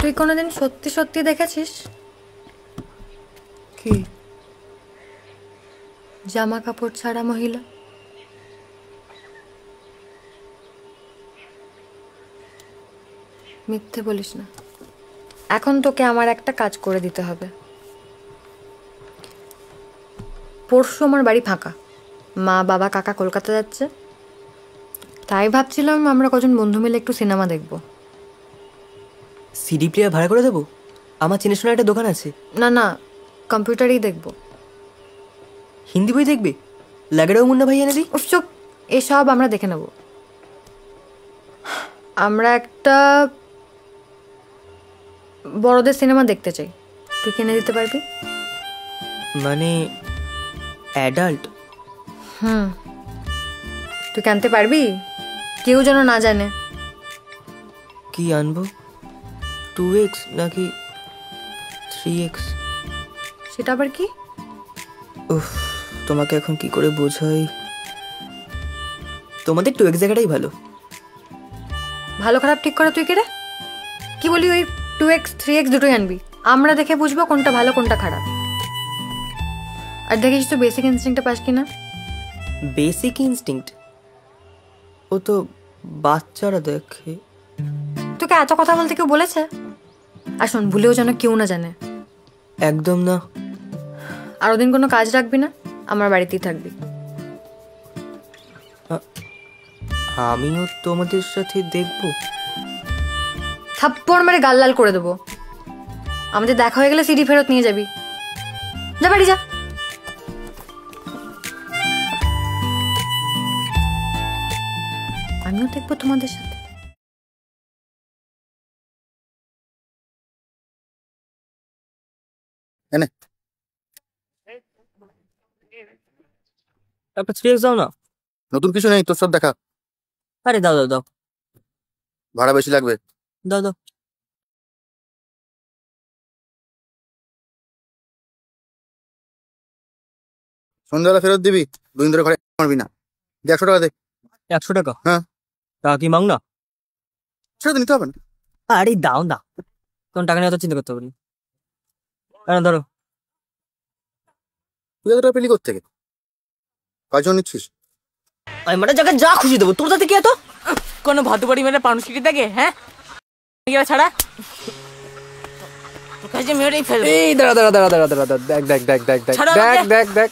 তুই কোনোদিন সত্যি সত্যি দেখেছিস কি? জামা কাপড় ছাড়া মহিলা? মিথ্যে বলিস না। এখন তোকে আমার একটা কাজ করে দিতে হবে। পরশু আমার বাড়ি ফাঁকা, মা বাবা কাকা কলকাতা যাচ্ছে, তাই ভাবছিলাম আমরা কজন বন্ধু মিলে একটু সিনেমা দেখব। সিডি প্লেয়ার ভাড়া করে দেবো? আমার চেনাশোনা একটা দোকান আছে। না না, কম্পিউটারেই দেখব। হিন্দি বই দেখবে? লাগেরাও মুন্না ভাই এনে দিই। চুপ, এসব আমরা দেখে নেব। আমরা একটা বড়দের সিনেমা দেখতে চাই, তুই কিনে দিতে পারবি? মানে অ্যাডাল্ট? তুই কিনতে পারবি? কেউ যেন না জানে। কি আনবো? 2x নাকি 3x? সেটা আবার কি? উফ, তোমাকে এখন কি করে বোঝাই। তোমাদের 2x জায়গাটাই ভালো। ভালো খারাপ ঠিক করে তুই কেড়ে কি বলি? ওই 2x 3x দুটোই আনবি, আমরা দেখে বুঝবো কোনটা ভালো কোনটা খারাপ। আর দেখিস তো বেসিক ইনস্টিংক্টটা পাস কিনা। Basic instinct? ও তো বাচ্চারা দেখে। তোকে এত কথা বলতে কেউ বলেছে? আর শোন, ভুলেও যেন কেউ না জানে। একদম না। আর ওদিন কোনো কাজ রাখবি না, আমার বাড়িতেই থাকবি। আমিও তোমাদের সাথে দেখবো? থাপ্পড় মেরে গাল লাল করে দেবো। আমাদের দেখা হয়ে গেলে সিডি ফেরত নিয়ে যাবি। যা বাড়ি যা। আমিও দেখবো তোমাদের সাথে। তারপর 3x দাও না। নতুন কিছু নেই, তোর সব দেখা। আরে দাও দাও দাও। ভাড়া বেশি লাগবে। দাও দাও। সন্ধ্যাবেলা ফেরত দিবি, দুদিন ধরে ঘরে মারবি না। 100 টাকা দে। 100 টাকা? হ্যাঁ। টাকা কি মাং না? সেটা তো নিতে হবে না। আরে দাও না, তখন টাকা নিয়ে অত চিন্তা করতে হবে না। ধরো। তুই এত টাকা পেলি কোত্থেকে? কয়জন নিচ্ছিস? আমি মানে জায়গায় যা খুশি দেবো, তোর তাতে কি এত? কোনো ভাতুবাড়ি মেরে পাউন্ড সিটি থাকে? হ্যাঁ, ছাড়া মেরেই ফেলবে। এই দাঁড়া দাঁড়া দাঁড়া দাঁড়া দাঁড়া, দেখ দেখ দেখ দেখ দেখ দেখ দেখ দেখ,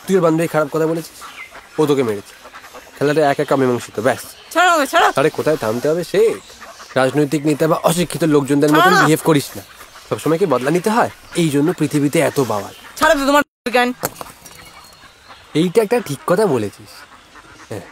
তুই ওর বান্ধবী খারাপ কথা বলেছিস, ও তোকে মেরেছে। খেলাটা এক এক অমীমাংসিত, ব্যাস। আরে কোথায় থামতে হবে সে? রাজনৈতিক নেতা বা অশিক্ষিত লোকজনদের মতন বিহেভ করিস না। সবসময় কি বদলা নিতে হয়? এই জন্য পৃথিবীতে এত বাওয়াল। ছাড়া তো তোমার জ্ঞান। এইটা একটা ঠিক কথা বলেছিস। হ্যাঁ,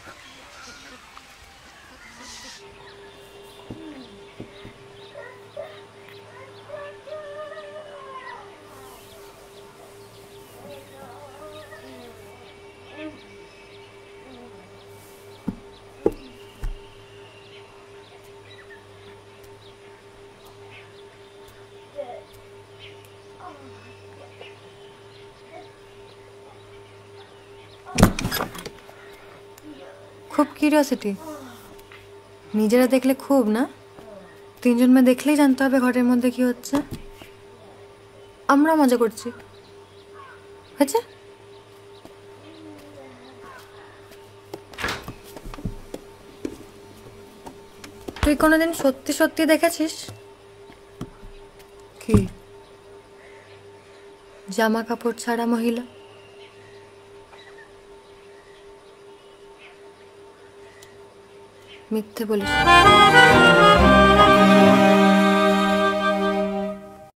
খুব কিউরিওসিটি। নিজেরা দেখলে খুব না, তিনজন মেয়ে দেখলেই জানতে হবে ঘরের মধ্যে কি হচ্ছে। আমরা মজা করছি, হয়েছে? তুই কোনোদিন সত্যি সত্যি দেখেছিস কি? জামা কাপড় ছাড়া মহিলা? মিথ্যে বলিস না।